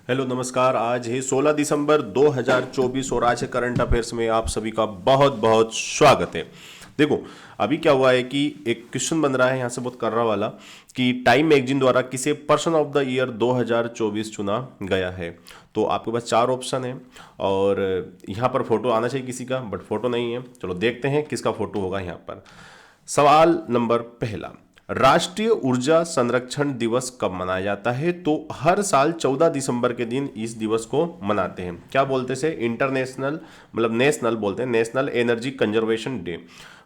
Hello नमस्कार। आज है 16 दिसंबर 2024 और आज है करंट अफेयर्स में आप सभी का बहुत बहुत स्वागत है। देखो, अभी क्या हुआ है कि एक क्वेश्चन बन रहा है यहाँ से बहुत कर्रा वाला कि टाइम मैगजीन द्वारा किसे पर्सन ऑफ द ईयर 2024 चुना गया है। तो आपके पास चार ऑप्शन है और यहाँ पर फोटो आना चाहिए किसी का, बट फोटो नहीं है। चलो देखते हैं किसका फोटो होगा यहाँ पर। सवाल नंबर पहला, राष्ट्रीय ऊर्जा संरक्षण दिवस कब मनाया जाता है? तो हर साल 14 दिसंबर के दिन इस दिवस को मनाते हैं। क्या बोलते से इंटरनेशनल, मतलब नेशनल बोलते हैं, नेशनल एनर्जी कंजर्वेशन डे।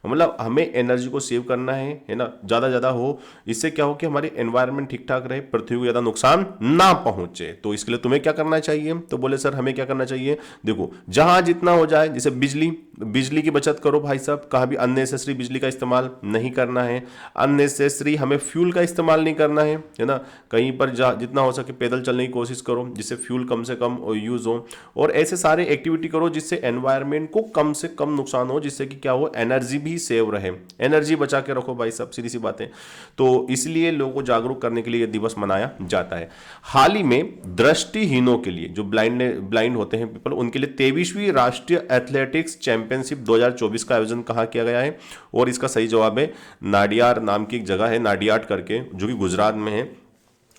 मतलब हमें एनर्जी को सेव करना है ना, ज़्यादा ज़्यादा हो। इससे क्या हो कि हमारी एनवायरनमेंट ठीक ठाक रहे, पृथ्वी को ज़्यादा नुकसान ना पहुंचे। तो इसके लिए तुम्हें क्या करना चाहिए? तो बोले सर हमें क्या करना चाहिए? देखो, जहां जितना हो जाए, जैसे बिजली बिजली की बचत करो भाई साहब, कहाँ भी अननेसेसरी बिजली का इस्तेमाल नहीं करना है। अननेसेसरी हमें फ्यूल का इस्तेमाल नहीं करना है ना। कहीं पर जितना हो सके पैदल चलने की कोशिश करो जिससे फ्यूल कम से कम यूज हो, और ऐसे सारे एक्टिविटी करो जिससे एनवायरनमेंट को कम से कम नुकसान हो, जिससे कि क्या हो, एनर्जी भी सेव रहे। एनर्जी बचा के रखो भाई साहब, सीधी सी बातें। तो इसलिए लोगों को जागरूक करने के लिए यह दिवस मनाया जाता है। हाल ही में दृष्टिहीनों के लिए, जो ब्लाइंड होते हैं पीपल, उनके लिए 23वीं राष्ट्रीय एथलेटिक्स चैंपियनशिप 2024 का आयोजन कहाँ किया गया है? और इसका सही जवाब है नाडियार नाम की एक जगह है, नाडियाड करके, जो कि गुजरात में है।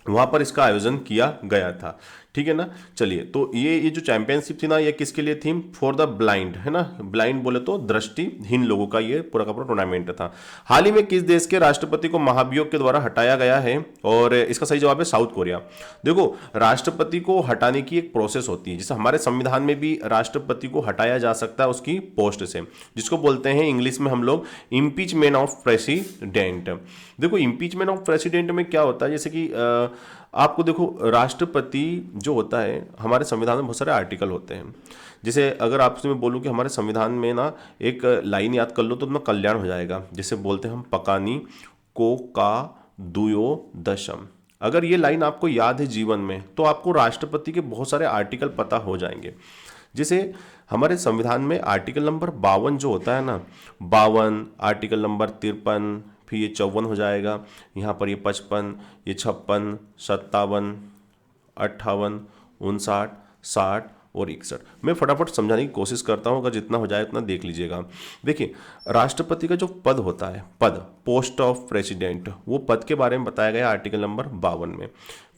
वहां पर इसका आयोजन किया गया था। ठीक है ना। चलिए, तो ये जो चैंपियनशिप थी ना, ये किसके लिए थी? फॉर द ब्लाइंड, है ना। ब्लाइंड बोले तो दृष्टिहीन लोगों का ये पूरा का पूरा टूर्नामेंट था। हाल ही में किस देश के राष्ट्रपति को महाभियोग के द्वारा हटाया गया है? और इसका सही जवाब है साउथ कोरिया। देखो, राष्ट्रपति को हटाने की एक प्रोसेस होती है, जैसे हमारे संविधान में भी राष्ट्रपति को हटाया जा सकता है उसकी पोस्ट से, जिसको बोलते हैं इंग्लिश में हम लोग इम्पीचमेंट ऑफ प्रेसिडेंट। देखो, इम्पीचमेंट ऑफ प्रेसिडेंट में क्या होता है, जैसे कि आपको देखो, राष्ट्रपति जो होता है, हमारे संविधान में बहुत सारे आर्टिकल होते हैं। जैसे अगर आपसे मैं बोलूं कि हमारे संविधान में ना एक लाइन याद कर लो तो तुम्हें कल्याण हो जाएगा। जैसे बोलते हैं हम, पकानी को का दुयो दशम। अगर ये लाइन आपको याद है जीवन में, तो आपको राष्ट्रपति के बहुत सारे आर्टिकल पता हो जाएंगे। जैसे हमारे संविधान में आर्टिकल नंबर 52 जो होता है ना, 52, आर्टिकल नंबर 53, फिर ये 54 हो जाएगा, यहाँ पर ये 55, ये 56, 57, 58, 59, 60 और 61। मैं फटाफट समझाने की कोशिश करता हूँ, अगर जितना हो जाए उतना देख लीजिएगा। देखिए, राष्ट्रपति का जो पद होता है, पद, पोस्ट ऑफ प्रेसिडेंट, वो पद के बारे में बताया गया आर्टिकल नंबर 52 में।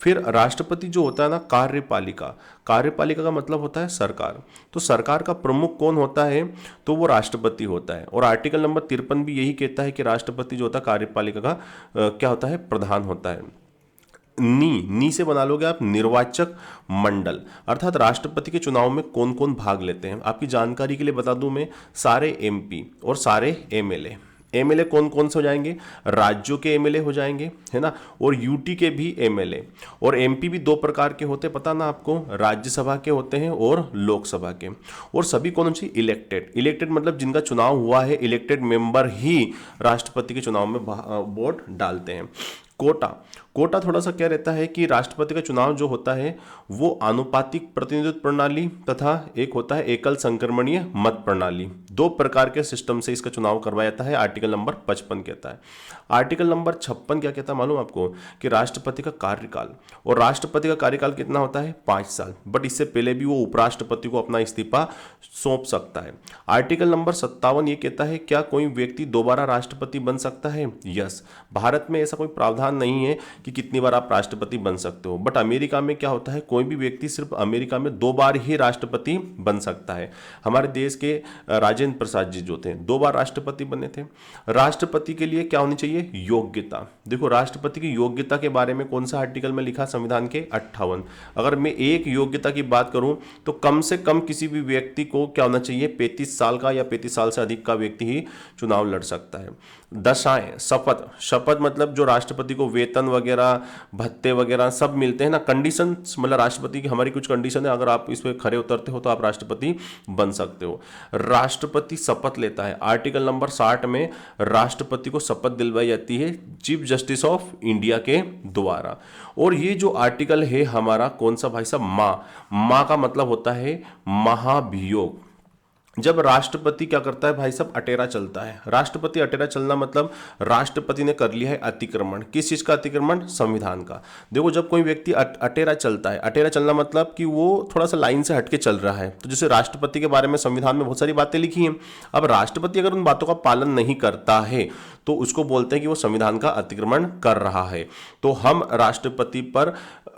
फिर राष्ट्रपति जो होता है ना, कार्यपालिका, कार्यपालिका का मतलब होता है सरकार। तो सरकार का प्रमुख कौन होता है? तो वो राष्ट्रपति होता है। और आर्टिकल नंबर 53 भी यही कहता है कि राष्ट्रपति जो होता है कार्यपालिका का क्या होता है? प्रधान होता है। नी से बना लोगे आप निर्वाचक मंडल, अर्थात राष्ट्रपति के चुनाव में कौन कौन भाग लेते हैं। आपकी जानकारी के लिए बता दूं मैं, सारे एमपी और सारे एमएलए। एमएलए कौन कौन से हो जाएंगे? राज्यों के एमएलए हो जाएंगे, है ना, और यूटी के भी एमएलए। और एमपी भी दो प्रकार के होते हैं, पता ना आपको, राज्यसभा के होते हैं और लोकसभा के। और सभी कौन सी? इलेक्टेड। इलेक्टेड मतलब जिनका चुनाव हुआ है, इलेक्टेड मेंबर ही राष्ट्रपति के चुनाव में वोट डालते हैं। कोटा, कोटा थोड़ा सा क्या रहता है कि राष्ट्रपति का चुनाव जो होता है वो आनुपातिक प्रतिनिधित्व प्रणाली तथा एक होता है एकल संक्रमणीय मत प्रणाली, दो प्रकार के सिस्टम से इसका चुनाव करवाया जाता है। आर्टिकल नंबर 55 कहता है। आर्टिकल नंबर 56 क्या कहता है मालूम आपको? कि राष्ट्रपति का कार्यकाल, और राष्ट्रपति का कार्यकाल कितना होता है? 5 साल। बट इससे पहले भी वो उपराष्ट्रपति को अपना इस्तीफा सौंप सकता है। आर्टिकल नंबर 57 ये कहता है, क्या कोई व्यक्ति दोबारा राष्ट्रपति बन सकता है? यस। भारत में ऐसा कोई प्रावधान नहीं है कि कितनी बार आप राष्ट्रपति बन सकते हो। बट अमेरिका में क्या होता है, कोई भी व्यक्ति सिर्फ अमेरिका में 2 बार ही राष्ट्रपति बन सकता है। हमारे देश के राजेंद्र प्रसाद जी जो थे 2 बार राष्ट्रपति बने थे। राष्ट्रपति के लिए क्या होनी चाहिए? योग्यता। देखो, राष्ट्रपति की योग्यता के बारे में कौन सा आर्टिकल में लिखा? संविधान के 58। अगर मैं एक योग्यता की बात करूं तो कम से कम किसी भी व्यक्ति को क्या होना चाहिए? 35 साल का या 35 साल से अधिक का व्यक्ति ही चुनाव लड़ सकता है। दशाएं, शपथ, शपथ मतलब जो राष्ट्रपति को वेतन वगैरह, भत्ते वगैरह सब मिलते हैं ना, कंडीशन, मतलब राष्ट्रपति की हमारी कुछ कंडीशन है, अगर आप इस पे खरे उतरते हो तो आप राष्ट्रपति बन सकते हो। राष्ट्रपति शपथ लेता है। आर्टिकल नंबर 60 में राष्ट्रपति को शपथ दिलवाई जाती है चीफ जस्टिस ऑफ इंडिया के द्वारा। और ये जो आर्टिकल है हमारा कौन सा भाई साहब? माँ का मतलब होता है महाभियोग। जब राष्ट्रपति क्या करता है भाई साहब, अटेरा चलता है। राष्ट्रपति अटेरा चलना मतलब राष्ट्रपति ने कर लिया है अतिक्रमण। किस चीज का अतिक्रमण? संविधान का। देखो जब कोई व्यक्ति अटेरा चलता है, अटेरा चलना मतलब कि वो थोड़ा सा लाइन से हटके चल रहा है। तो जैसे राष्ट्रपति के बारे में संविधान में बहुत सारी बातें लिखी हैं, अब राष्ट्रपति अगर उन बातों का पालन नहीं करता है तो उसको बोलते हैं कि वो संविधान का अतिक्रमण कर रहा है। तो हम राष्ट्रपति पर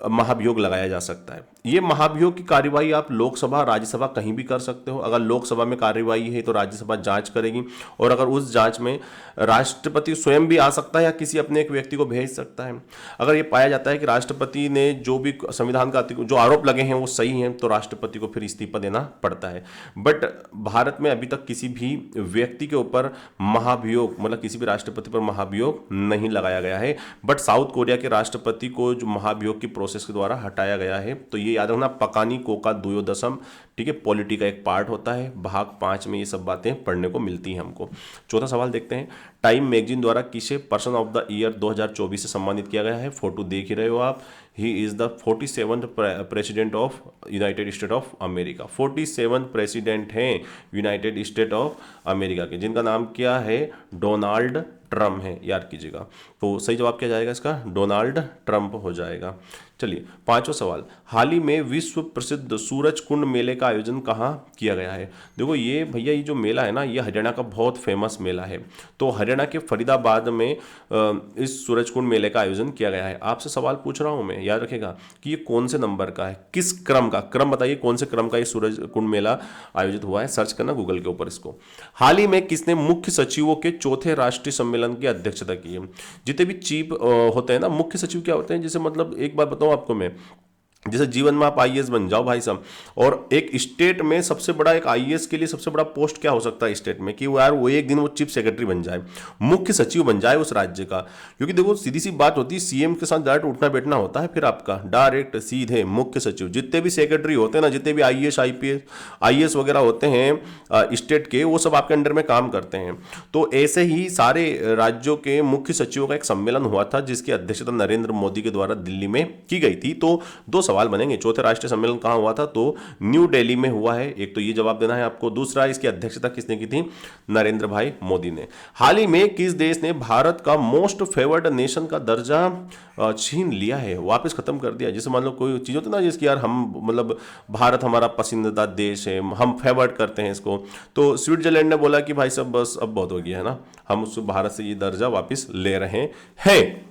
महाभियोग लगाया जा सकता है। ये महाभियोग की कार्यवाही आप लोकसभा, राज्यसभा कहीं भी कर सकते हो। अगर लोकसभा में कार्यवाही है तो राज्यसभा जांच करेगी, और अगर उस जांच में राष्ट्रपति स्वयं भी आ सकता है या किसी अपने एक व्यक्ति को भेज सकता है। अगर ये पाया जाता है कि राष्ट्रपति ने जो भी संविधान का जो आरोप लगे हैं वो सही हैं, तो राष्ट्रपति को फिर इस्तीफा देना पड़ता है। बट भारत में अभी तक किसी भी व्यक्ति के ऊपर महाभियोग, मतलब किसी भी राष्ट्रपति पर महाभियोग नहीं लगाया गया है। बट साउथ कोरिया के राष्ट्रपति को जो महाभियोग की प्रोसेस के द्वारा हटाया गया है। तो ये याद रखना, पकानी कोका दुयोदशम, ठीक है, पॉलिटी का एक पार्ट होता है। भाग 5 में ये सब बातें पढ़ने को मिलती हैं हमको। चौथा सवाल देखते हैं, टाइम मैगजीन द्वारा किसे पर्सन ऑफ द ईयर 2024 से सम्मानित किया गया है? फोटो देख ही रहे हो आप। He is the 47th president of United state of America. 47 president हैं यूनाइटेड स्टेट ऑफ अमेरिका के, जिनका नाम क्या है? डोनाल्ड ट्रम्प है, याद कीजिएगा। तो सही जवाब क्या जाएगा इसका? डोनाल्ड ट्रम्प हो जाएगा। चलिए पांचवा सवाल, हाल ही में विश्व प्रसिद्ध सूरज कुंड मेले का आयोजन कहाँ किया गया है? देखो ये भैया, ये जो मेला है ना, ये हरियाणा का बहुत फेमस मेला है। तो हरियाणा के फरीदाबाद में इस सूरज कुंड मेले का आयोजन किया गया है। आपसे सवाल पूछ रहा हूं मैं, याद रखेगा कि ये कौन से नंबर का है, किस क्रम का, क्रम बताइए कौन से क्रम का ये सूरज कुंड मेला आयोजित हुआ है। सर्च करना गूगल के ऊपर इसको। हाल ही में किसने मुख्य सचिवों के चौथे राष्ट्रीय सम्मेलन की अध्यक्षता की है? जितने भी चीफ होते हैं ना, मुख्य सचिव क्या होते हैं? जैसे मतलब एक बात बताऊं आपको मैं, जैसे जीवन में आप आईएएस बन जाओ भाई साहब, और एक स्टेट में सबसे बड़ा, एक आईएएस के लिए सबसे बड़ा पोस्ट क्या हो सकता है स्टेट में? कि वो यार वो एक दिन वो चीफ सेक्रेटरी बन जाए, मुख्य सचिव बन जाए उस राज्य का। क्योंकि देखो सीधी सी बात होती है, सीएम के साथ डायरेक्ट उठना बैठना होता है, फिर आपका डायरेक्ट सीधे मुख्य सचिव। जितने भी सेक्रेटरी होते हैं ना, जितने भी आईएएस आईपीएस आईएएस वगैरह होते हैं स्टेट के, वो सब आपके अंडर में काम करते हैं। तो ऐसे ही सारे राज्यों के मुख्य सचिवों का एक सम्मेलन हुआ था, जिसकी अध्यक्षता नरेंद्र मोदी के द्वारा दिल्ली में की गई थी। तो दो सवाल बनेंगे, चौथे राष्ट्रीय सम्मेलन कहां हुआ था? तो न्यू दिल्ली में हुआ है। एक तो ये जवाब देना है आपको। दूसरा, इसकी अध्यक्षता किसने की थी? नरेंद्र भाई मोदी ने। हाल ही में किस देश ने भारत का मोस्ट फेवर्ड नेशन का दर्जा छीन लिया है, वापस खत्म कर दिया? जैसे मान लो कोई चीज होती है ना, जिसकी यार हम मतलब भारत हमारा पसंदीदा देश है, हम फेवर्ड करते हैं इसको, तो स्विट्जरलैंड ने बोला कि भाई सब बस अब बहुत हो गया है ना, हम उस भारत से ये दर्जा वापस ले रहे हैं।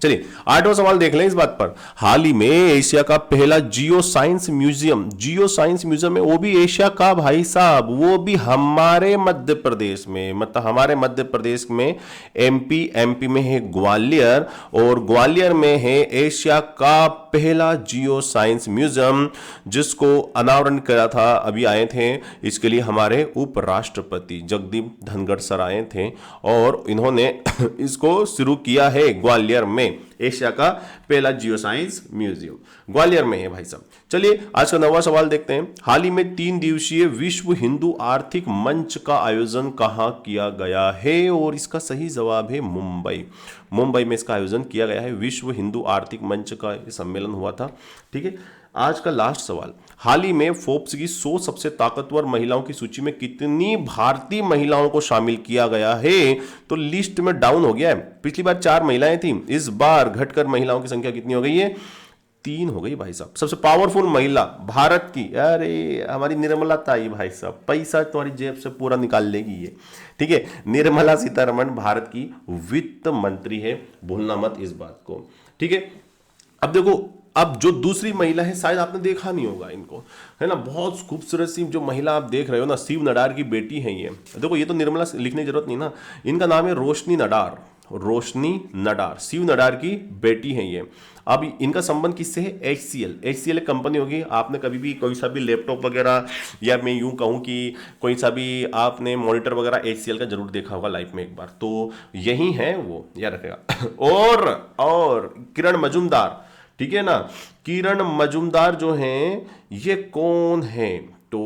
चलिए आठवां सवाल देख लें इस बात पर। हाल ही में एशिया का पहला जियो साइंस म्यूजियम है, वो भी एशिया का भाई साहब, वो भी हमारे मध्य प्रदेश में, मतलब हमारे मध्य प्रदेश में एमपी में है ग्वालियर, और ग्वालियर में है एशिया का पहला जियो साइंस म्यूजियम, जिसको अनावरण करा था, अभी आए थे इसके लिए हमारे उपराष्ट्रपति जगदीप धनखड़ सर आए थे, और इन्होंने इसको शुरू किया है ग्वालियर में। एशिया का पहला जियो साइंस म्यूजियम ग्वालियर में है भाई साहब। चलिए आज का 9वां सवाल देखते हैं। हाल ही में 3 दिवसीय विश्व हिंदू आर्थिक मंच का आयोजन कहां किया गया है? और इसका सही जवाब है मुंबई में इसका आयोजन किया गया है। विश्व हिंदू आर्थिक मंच का सम्मेलन हुआ था। ठीक है, आज का लास्ट सवाल, हाल ही में फोर्ब्स की 100 सबसे ताकतवर महिलाओं की सूची में कितनी भारतीय महिलाओं को शामिल किया गया है? तो लिस्ट में डाउन हो गया है। पिछली बार 4 महिलाएं थी, इस बार घटकर महिलाओं की संख्या कितनी हो गई है? 3 हो गई भाई साहब। सबसे पावरफुल महिला भारत की, अरे हमारी निर्मला ताई भाई साहब, पैसा तुम्हारी जेब से पूरा निकाल लेगी ये। ठीक है, निर्मला सीतारमण भारत की वित्त मंत्री है, भूलना मत इस बात को। ठीक है, अब देखो, अब जो दूसरी महिला है, शायद आपने देखा नहीं होगा इनको, है ना, बहुत खूबसूरत सी जो महिला आप देख रहे हो ना, शिव नडार की बेटी है ये। देखो ये तो निर्मला लिखने की जरूरत नहीं ना, इनका नाम है रोशनी नडार, शिव नडार की बेटी है ये। अब इनका संबंध किससे है? HCL एक कंपनी होगी। आपने कभी भी कोई सा भी लैपटॉप वगैरह, या मैं यूं कहूं कि कोई सा भी आपने मॉनिटर वगैरह HCL का जरूर देखा होगा लाइफ में एक बार, तो यही है वो, याद रखेगा। और किरण मजूमदार, ठीक है ना, किरण मजूमदार जो हैं, ये कौन है? तो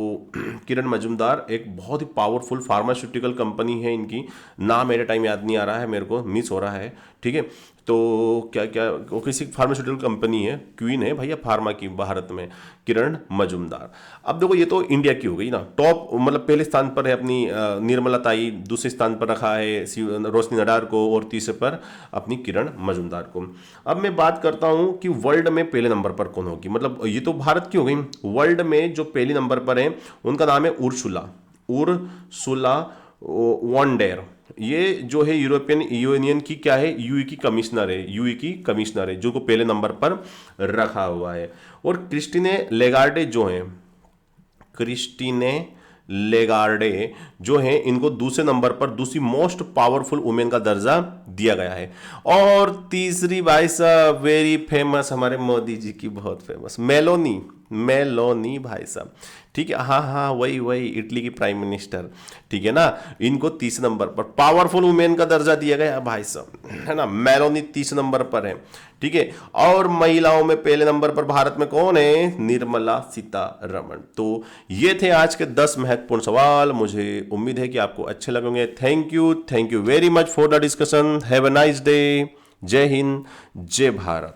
किरण मजूमदार एक बहुत ही पावरफुल फार्मास्यूटिकल कंपनी है, इनकी नाम मेरे टाइम याद नहीं आ रहा है, मेरे को मिस हो रहा है। ठीक है, तो क्या क्या वो किसी फार्मास्यूटिकल कंपनी है, क्वीन है भैया फार्मा की भारत में, किरण मजूमदार। अब देखो ये तो इंडिया की हो गई ना, टॉप मतलब पहले स्थान पर है अपनी निर्मला ताई, दूसरे स्थान पर रखा है रोशनी नडार को, और तीसरे पर अपनी किरण मजूमदार को। अब मैं बात करता हूं कि वर्ल्ड में पहले नंबर पर कौन होगी, मतलब ये तो भारत की हो गई। वर्ल्ड में जो पहले नंबर पर है उनका नाम है उर्सुला, उर्सुला वॉन्डेर। ये जो है यूरोपियन यूनियन की क्या है, यूई की कमिश्नर है, यूई की कमिश्नर है, जो को पहले नंबर पर रखा हुआ है। और क्रिस्टीने लेगार्डे जो है, क्रिस्टीने लेगार्डे जो है, इनको दूसरे नंबर पर दूसरी मोस्ट पावरफुल वुमेन का दर्जा दिया गया है। और तीसरी भाई साहब वेरी फेमस, हमारे मोदी जी की बहुत फेमस, मेलोनी, मेलोनी भाई साहब, ठीक है, हाँ हाँ वही वही इटली की प्राइम मिनिस्टर, ठीक है ना। इनको तीसरे नंबर पर पावरफुल वुमेन का दर्जा दिया गया भाई साहब, है ना। मेलोनी तीसरे नंबर पर है, ठीक है। और महिलाओं में पहले नंबर पर भारत में कौन है, निर्मला सीतारमण। तो ये थे आज के 10 महत्वपूर्ण सवाल, मुझे उम्मीद है कि आपको अच्छे लगेंगे। Thank you very much for the discussion. Have a nice day. जय हिंद, जय भारत।